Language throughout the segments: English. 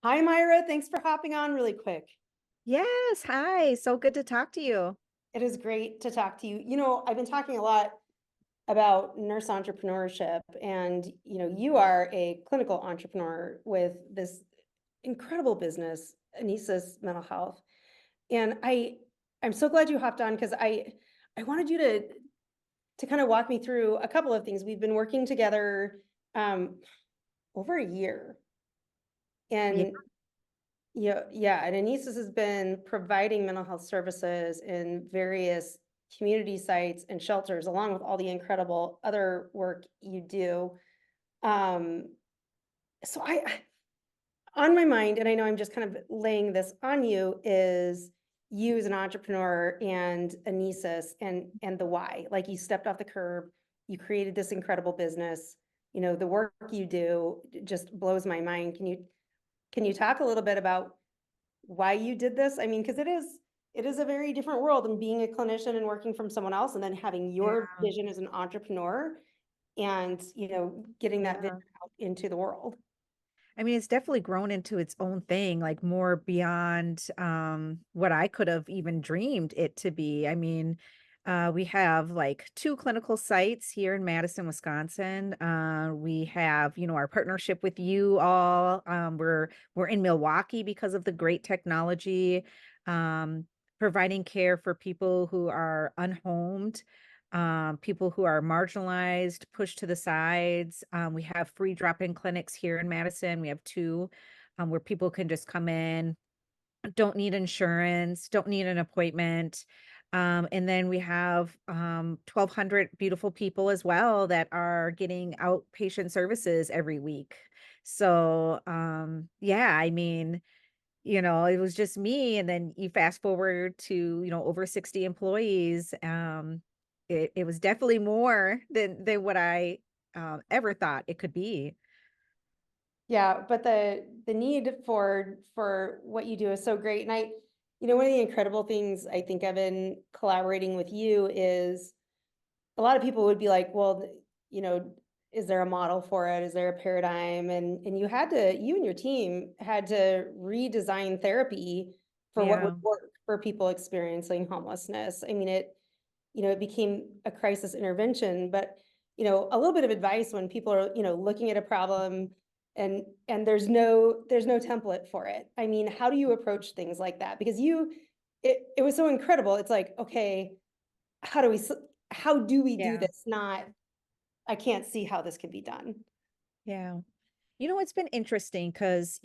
Hi, Myra. Thanks for hopping on really quick. Yes, hi. So good to talk to you. It is great to talk to you. I've been talking a lot about nurse entrepreneurship, and you are a clinical entrepreneur with this incredible business, Anesis Mental Health. And I'm so glad you hopped on because I wanted you to kind of walk me through a couple of things. We've been working together over a year, Yeah, and yeah, and Anesis has been providing mental health services in various community sites and shelters, along with all the incredible other work you do. Um, so on my mind, and I know I'm just kind of laying this on you, is you as an entrepreneur and Anesis and the why. Like, you stepped off the curb, you created this incredible business. The work you do just blows my mind. Can you talk a little bit about why you did this? I mean, because it is a very different world than being a clinician and working from someone else, and then having your yeah, vision as an entrepreneur and getting that vision yeah. out into the world. I mean, it's definitely grown into its own thing, like more beyond what I could have even dreamed it to be. I mean, we have like two clinical sites here in Madison, Wisconsin. We have, our partnership with you all. We're in Milwaukee because of the great technology, um, providing care for people who are unhomed, people who are marginalized, pushed to the sides. We have free drop-in clinics here in Madison. We have two where people can just come in, don't need insurance, don't need an appointment. And then we have 1,200 beautiful people as well that are getting outpatient services every week. So, yeah, I mean, it was just me. And then you fast forward to, over 60 employees. It was definitely more than what I ever thought it could be. Yeah, but the need for what you do is so great. And one of the incredible things I think of in collaborating with you is a lot of people would be like, well, is there a model for it? Is there a paradigm? And you and your team had to redesign therapy for what would Yeah. work for people experiencing homelessness. I mean, it became a crisis intervention, but a little bit of advice when people are, looking at a problem and there's no template for it. I mean, how do you approach things like that? Because it was so incredible. It's like, okay, how do we how do we do Yeah. this? Not, I can't see how this could be done. Yeah. It's been interesting because,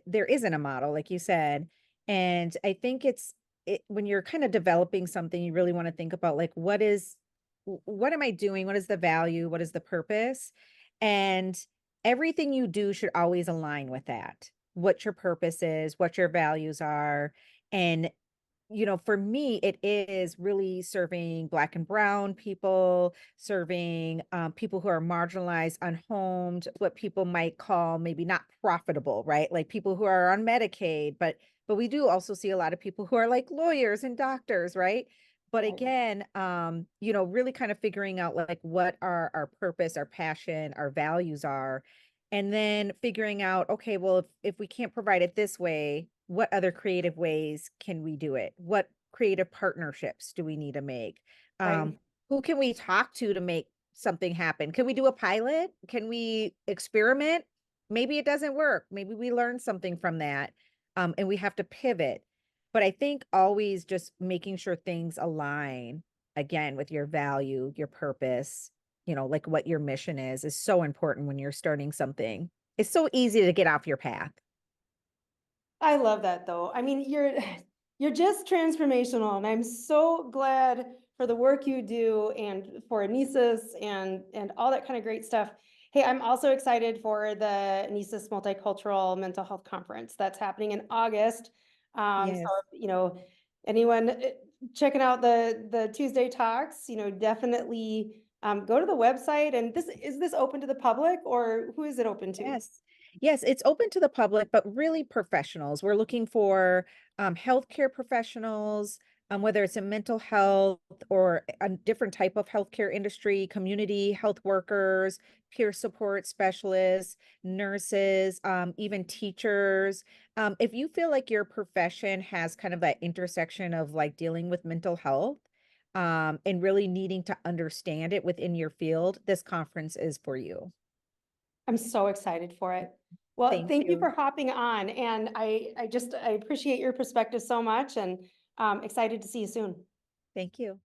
there isn't a model, like you said. And I think when you're kind of developing something, you really want to think about like, what am I doing? What is the value? What is the purpose? And everything you do should always align with that. What your purpose is, what your values are. And for me, it is really serving Black and Brown people, serving people who are marginalized, unhomed, what people might call maybe not profitable, right? Like people who are on Medicaid, but we do also see a lot of people who are like lawyers and doctors, right? But Right. again, really kind of figuring out like what our purpose, our passion, our values are, and then figuring out, okay, well, if we can't provide it this way, what other creative ways can we do it? What creative partnerships do we need to make? Right. Who can we talk to make something happen? Can we do a pilot? Can we experiment? Maybe it doesn't work. Maybe we learn something from that. And we have to pivot. But I think always just making sure things align again with your value, your purpose, like what your mission is so important when you're starting something. It's so easy to get off your path. I love that though. I mean, you're just transformational, and I'm so glad for the work you do and for Anesis and all that kind of great stuff. Hey, I'm also excited for the Anesis Multicultural Mental Health Conference that's happening in August. So Yes. anyone checking out the Tuesday talks, definitely go to the website. And is this open to the public, or who is it open to? Yes. Yes, it's open to the public, but really professionals. We're looking for healthcare professionals, whether it's in mental health or a different type of healthcare industry, community health workers, peer support specialists, nurses, even teachers. If you feel like your profession has kind of that intersection of like dealing with mental health, and really needing to understand it within your field, this conference is for you. I'm so excited for it. Well, Thank thank you you. for hopping on, and I appreciate your perspective so much, and excited to see you soon. Thank you.